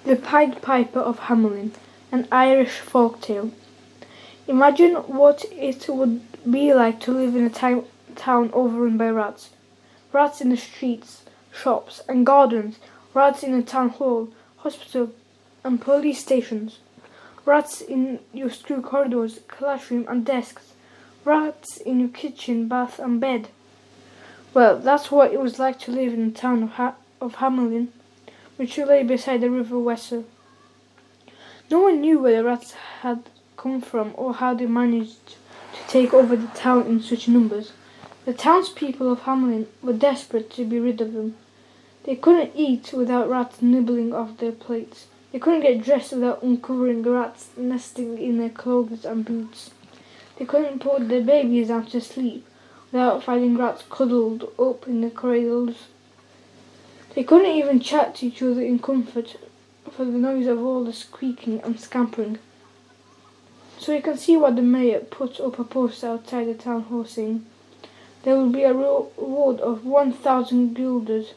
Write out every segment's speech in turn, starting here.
The Pied Piper of Hamelin, an Irish folk tale. Imagine what it would be like to live in a town overrun by rats. Rats in the streets, shops, and gardens. Rats in the town hall, hospital, and police stations. Rats in your school corridors, classroom, and desks. Rats in your kitchen, bath, and bed. Well, that's what it was like to live in the town of Hamelin, which lay beside the River Weser. No one knew where the rats had come from or how they managed to take over the town in such numbers. The townspeople of Hamelin were desperate to be rid of them. They couldn't eat without rats nibbling off their plates. They couldn't get dressed without uncovering rats nesting in their clothes and boots. They couldn't put their babies down to sleep without finding rats cuddled up in the cradles. They couldn't even chat to each other in comfort for the noise of all the squeaking and scampering. So you can see why the mayor put up a poster outside the town hall saying, "There will be a reward of 1,000 guilders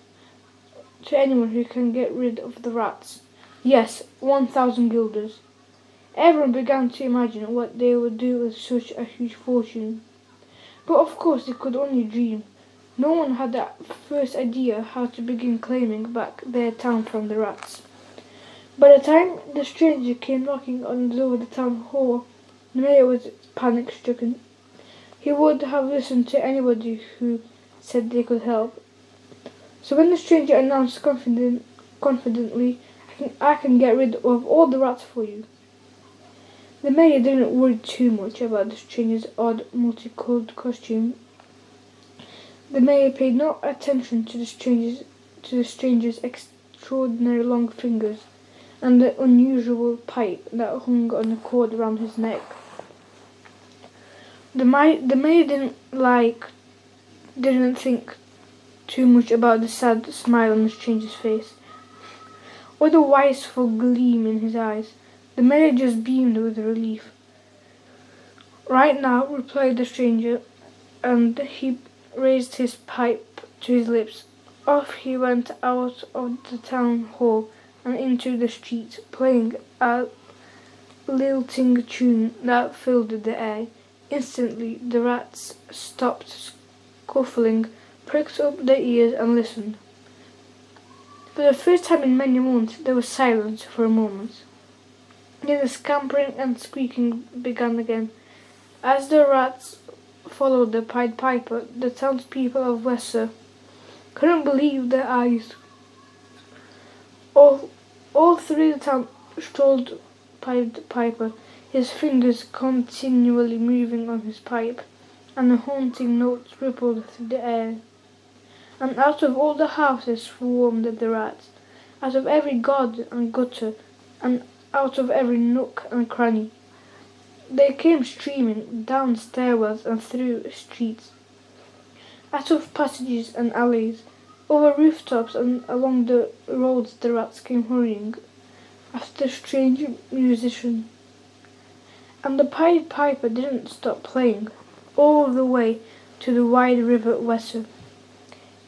to anyone who can get rid of the rats." Yes, 1,000 guilders. Everyone began to imagine what they would do with such a huge fortune. But of course they could only dream. No one had the first idea how to begin claiming back their town from the rats. By the time the stranger came knocking on the door of the town hall, the mayor was panic-stricken. He would have listened to anybody who said they could help. So when the stranger announced confidently, I can get rid of all the rats for you," the mayor didn't worry too much about the stranger's odd multicolored costume. The mayor paid no attention to the stranger's extraordinary long fingers and the unusual pipe that hung on a cord around his neck. The mayor didn't think too much about the sad smile on the stranger's face, or the wistful gleam in his eyes. The mayor just beamed with relief. "Right now," replied the stranger, and he raised his pipe to his lips. Off he went out of the town hall and into the street, playing a lilting tune that filled the air. Instantly the rats stopped scuffling, pricked up their ears, and listened. For the first time in many months there was silence for a moment. Then the scampering and squeaking began again. As the rats followed the Pied Piper, the townspeople of Weser couldn't believe their eyes. All through the town strolled Pied Piper, his fingers continually moving on his pipe, and the haunting notes rippled through the air. And out of all the houses swarmed the rats, out of every garden and gutter, and out of every nook and cranny. They came streaming down stairwells and through streets, out of passages and alleys, over rooftops and along the roads the rats came hurrying after the strange musician. And the Pied Piper didn't stop playing all the way to the wide river Weser.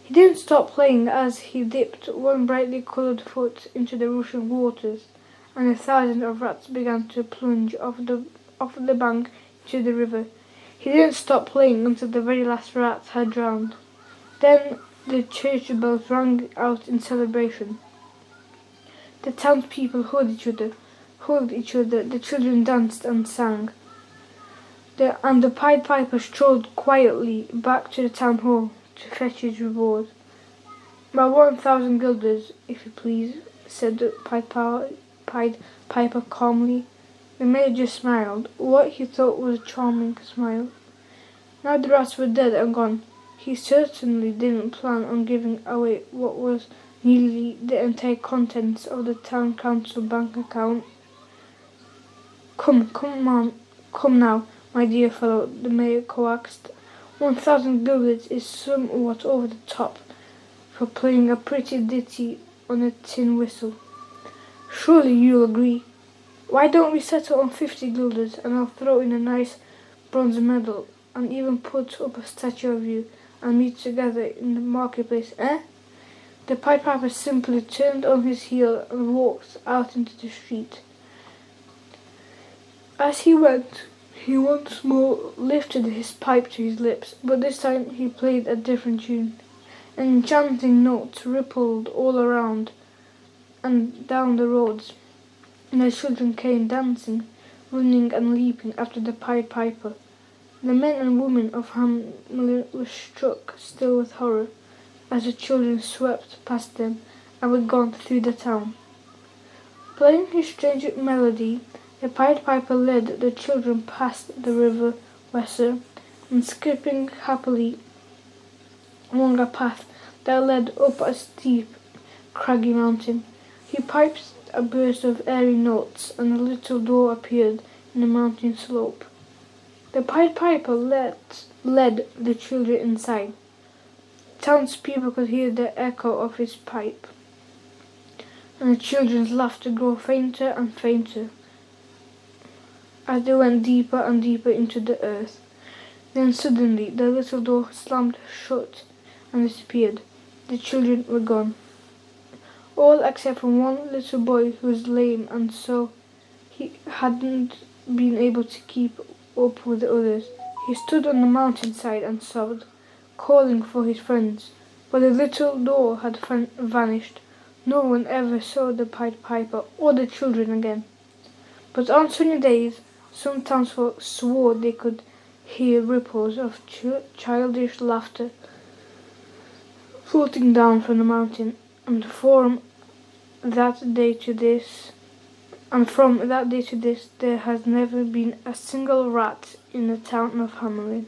He didn't stop playing as he dipped one brightly coloured foot into the rushing waters, and thousands of rats began to plunge off the bank to the river. He didn't stop playing until the very last rat had drowned. Then the church bells rang out in celebration. The townspeople hugged each other, the children danced and sang. And the Pied Piper strolled quietly back to the town hall to fetch his reward. "My 1,000 guilders, if you please," said the Pied Piper calmly. The mayor just smiled, what he thought was a charming smile. Now the rats were dead and gone. He certainly didn't plan on giving away what was nearly the entire contents of the town council bank account. Come now, my dear fellow," the mayor coaxed. 1,000 guilders is somewhat over the top for playing a pretty ditty on a tin whistle. Surely you'll agree. Why don't we settle on 50 guilders, and I'll throw in a nice bronze medal, and even put up a statue of you, and meet together in the marketplace, eh? The Pied Piper simply turned on his heel and walked out into the street. As he went, he once more lifted his pipe to his lips, but this time he played a different tune. Enchanting notes rippled all around and down the roads, and the children came dancing, running and leaping after the Pied Piper. The men and women of Hamelin were struck still with horror as the children swept past them and were gone through the town. Playing his strange melody, the Pied Piper led the children past the river Weser and skipping happily along a path that led up a steep, craggy mountain. He piped a burst of airy notes, and a little door appeared in the mountain slope. The Pied Piper led the children inside. Townspeople could hear the echo of his pipe, and the children's laughter grew fainter and fainter as they went deeper and deeper into the earth. Then suddenly the little door slammed shut and disappeared. The children were gone, all except for one little boy who was lame and so he hadn't been able to keep up with the others. He stood on the mountainside and sobbed, calling for his friends, but the little door had vanished. No one ever saw the Pied Piper or the children again. But on sunny days, some townsfolk swore they could hear ripples of childish laughter floating down from the mountain, and from that day to this, there has never been a single rat in the town of Hamelin.